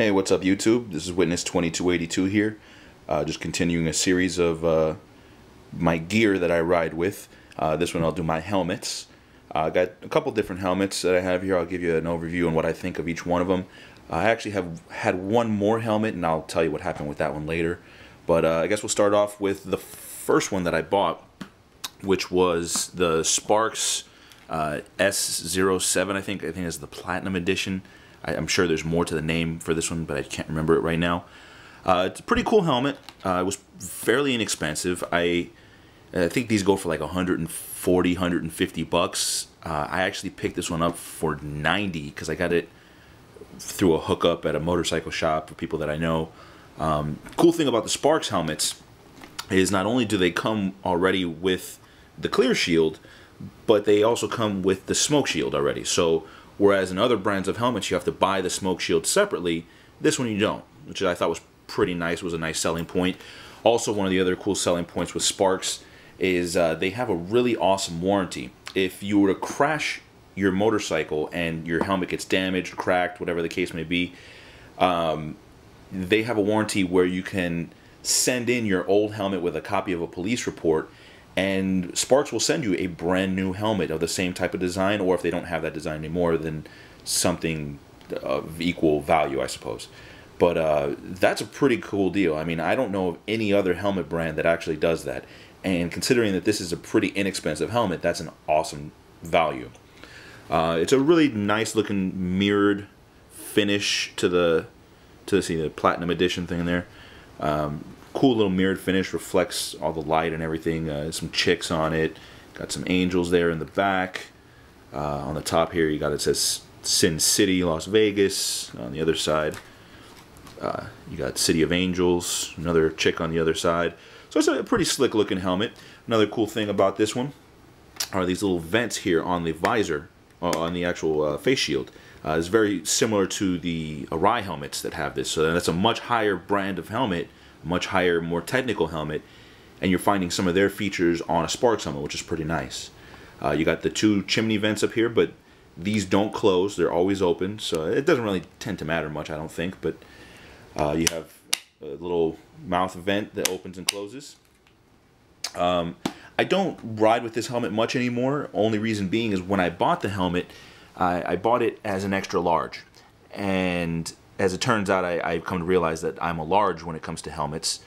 Hey, what's up YouTube? This is Witness 2282 here. Just continuing a series of my gear that I ride with. This one I'll do my helmets. I got a couple different helmets that I have here. I'll give you an overview on what I think of each one of them. I actually have had one more helmet, and I'll tell you what happened with that one later. But I guess we'll start off with the first one that I bought, which was the Spar-X S07. I think it's the Platinum Edition. I'm sure there's more to the name for this one, but I can't remember it right now. It's a pretty cool helmet. It was fairly inexpensive. I think these go for like 140, 150 bucks. I actually picked this one up for 90 because I got it through a hookup at a motorcycle shop for people that I know. Cool thing about the Spar-X helmets is not only do they come already with the clear shield, but they also come with the smoke shield already. So whereas in other brands of helmets you have to buy the smoke shield separately, this one you don't, which I thought was pretty nice, was a nice selling point. Also, one of the other cool selling points with Spar-X is they have a really awesome warranty. If you were to crash your motorcycle and your helmet gets damaged, cracked, whatever the case may be, they have a warranty where you can send in your old helmet with a copy of a police report, and Spar-X will send you a brand new helmet of the same type of design, or if they don't have that design anymore, then something of equal value, I suppose. But that's a pretty cool deal. I mean, I don't know of any other helmet brand that actually does that. And considering that this is a pretty inexpensive helmet, that's an awesome value. It's a really nice looking mirrored finish to the Platinum Edition thing there. Cool little mirrored finish, reflects all the light and everything. Some chicks on it. Got some angels there in the back. On the top here, you got, it says Sin City, Las Vegas. On the other side, you got City of Angels. Another chick on the other side. So it's a pretty slick looking helmet. Another cool thing about this one are these little vents here on the visor, on the actual face shield. It's very similar to the Arai helmets that have this. So that's a much higher brand of helmet, much higher, more technical helmet, and you're finding some of their features on a Spar-X helmet, which is pretty nice. You got the two chimney vents up here, but these don't close. They're always open, so it doesn't really tend to matter much, I don't think. But you have a little mouth vent that opens and closes. I don't ride with this helmet much anymore. Only reason being is when I bought the helmet, I bought it as an extra large, and as it turns out, I've come to realize that I'm a large when it comes to helmets.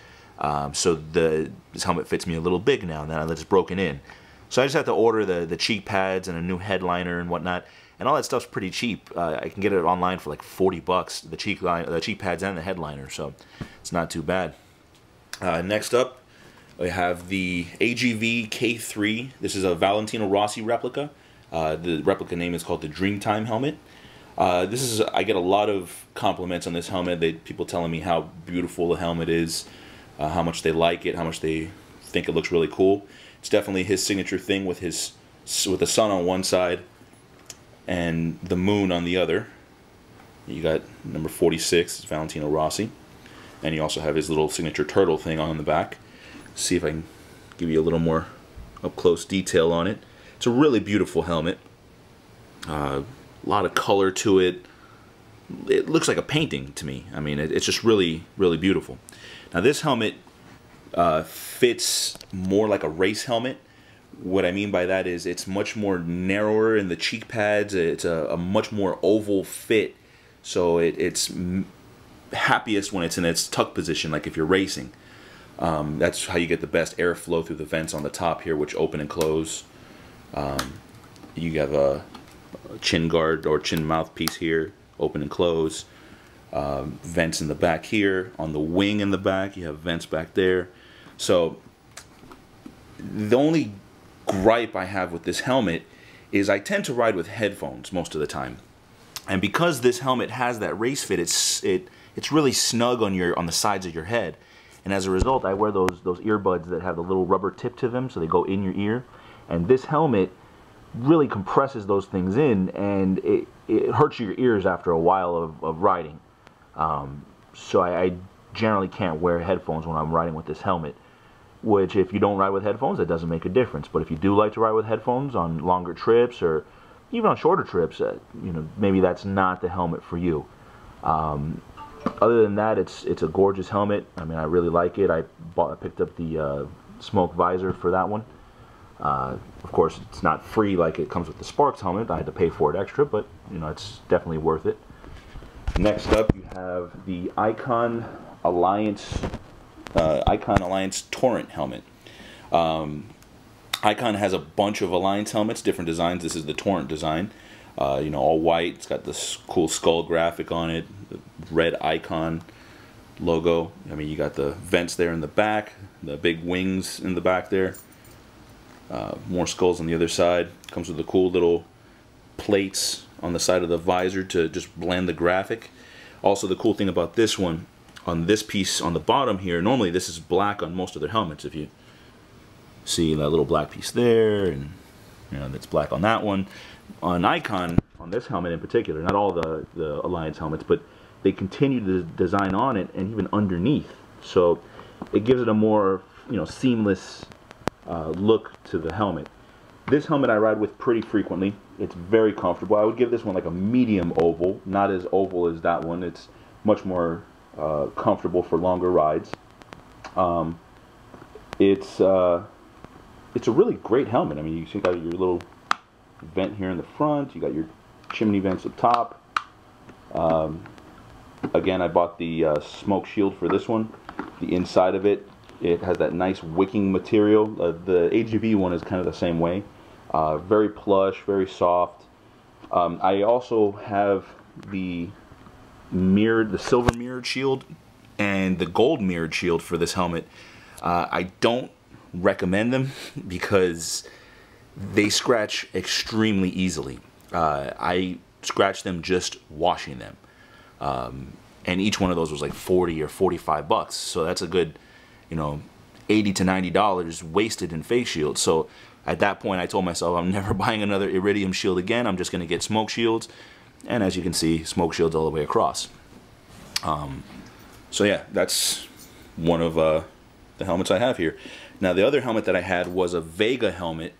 So this helmet fits me a little big now that it's broken in. So I just have to order the cheek pads and a new headliner and whatnot, and all that stuff's pretty cheap. I can get it online for like 40 bucks, the cheek pads and the headliner, so it's not too bad. Next up, we have the AGV K3. This is a Valentino Rossi replica. The replica name is called the Dreamtime helmet. I get a lot of compliments on this helmet. People telling me how beautiful the helmet is, how much they like it, how much they think it looks really cool. It's definitely his signature thing with the sun on one side and the moon on the other. You got number 46, Valentino Rossi, and you also have his little signature turtle thing on the back. See if I can give you a little more up close detail on it. It's a really beautiful helmet. A lot of color to it. It looks like a painting to me. I mean, it's just really, really beautiful. Now this helmet fits more like a race helmet. What I mean by that is it's much more narrower in the cheek pads. It's a much more oval fit. So it's happiest when it's in its tuck position, like if you're racing. That's how you get the best airflow through the vents on the top here, which open and close. You have a chin guard or chin mouthpiece here, open and close. Vents in the back here. On the wing in the back, you have vents back there. So the only gripe I have with this helmet is I tend to ride with headphones most of the time. And because this helmet has that race fit, it's really snug on the sides of your head. And as a result, I wear those earbuds that have the little rubber tip to them, so they go in your ear. And this helmet really compresses those things in, and it hurts your ears after a while of riding. So I generally can't wear headphones when I'm riding with this helmet, which if you don't ride with headphones, that doesn't make a difference. But if you do like to ride with headphones on longer trips or even on shorter trips, maybe that's not the helmet for you. Other than that, it's a gorgeous helmet. I mean, I really like it. I picked up the smoke visor for that one. Of course, it's not free like it comes with the Spar-X helmet. I had to pay for it extra, but you know, it's definitely worth it. Next up, you have the Icon Alliance Torrent helmet. Icon has a bunch of Alliance helmets, different designs. This is the Torrent design. You know, all white. It's got this cool skull graphic on it, the red Icon logo. I mean, you got the vents there in the back, the big wings in the back there. More skulls on the other side. Comes with the cool little plates on the side of the visor to just blend the graphic. Also, the cool thing about this one, on this piece on the bottom here, normally this is black on most of their helmets. If you see that little black piece there, and you know, that's black on that one. On Icon, on this helmet in particular, not all the Alliance helmets, but they continue to design on it and even underneath. So it gives it a more, you know, seamless look to the helmet. This helmet I ride with pretty frequently. It's very comfortable. I would give this one like a medium oval, not as oval as that one. It's much more comfortable for longer rides. It's a really great helmet. I mean, you got your little vent here in the front. You got your chimney vents up top. Again, I bought the smoke shield for this one. The inside of it, it has that nice wicking material. The AGV one is kind of the same way. Very plush, very soft. I also have the silver mirrored shield and the gold mirrored shield for this helmet. I don't recommend them because they scratch extremely easily. I scratched them just washing them. And each one of those was like 40 or 45 bucks. So that's a good, you know, $80 to $90 wasted in face shields. So at that point, I told myself I'm never buying another iridium shield again. I'm just going to get smoke shields. And as you can see, smoke shields all the way across. So yeah, that's one of the helmets I have here. Now the other helmet that I had was a Vega helmet.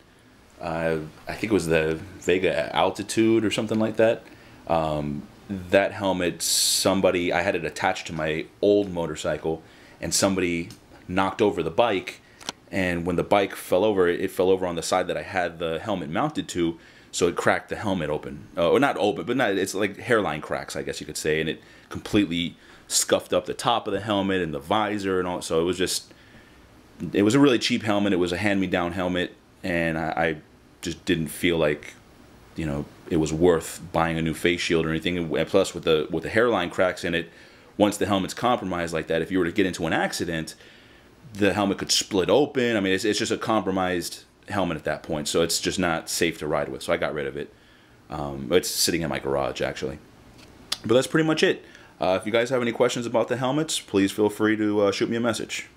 I think it was the Vega Altitude or something like that. That helmet, I had it attached to my old motorcycle, and somebody knocked over the bike, and when the bike fell over, it fell over on the side that I had the helmet mounted to, so it cracked the helmet open. Or not open, but it's like hairline cracks, I guess you could say, and it completely scuffed up the top of the helmet and the visor and all. So it was a really cheap helmet. It was a hand-me-down helmet, and I just didn't feel like, you know, it was worth buying a new face shield or anything. And plus, with the hairline cracks in it, once the helmet's compromised like that, if you were to get into an accident, the helmet could split open. I mean, it's just a compromised helmet at that point, so it's just not safe to ride with. So I got rid of it. It's sitting in my garage, actually. But that's pretty much it. If you guys have any questions about the helmets, please feel free to shoot me a message.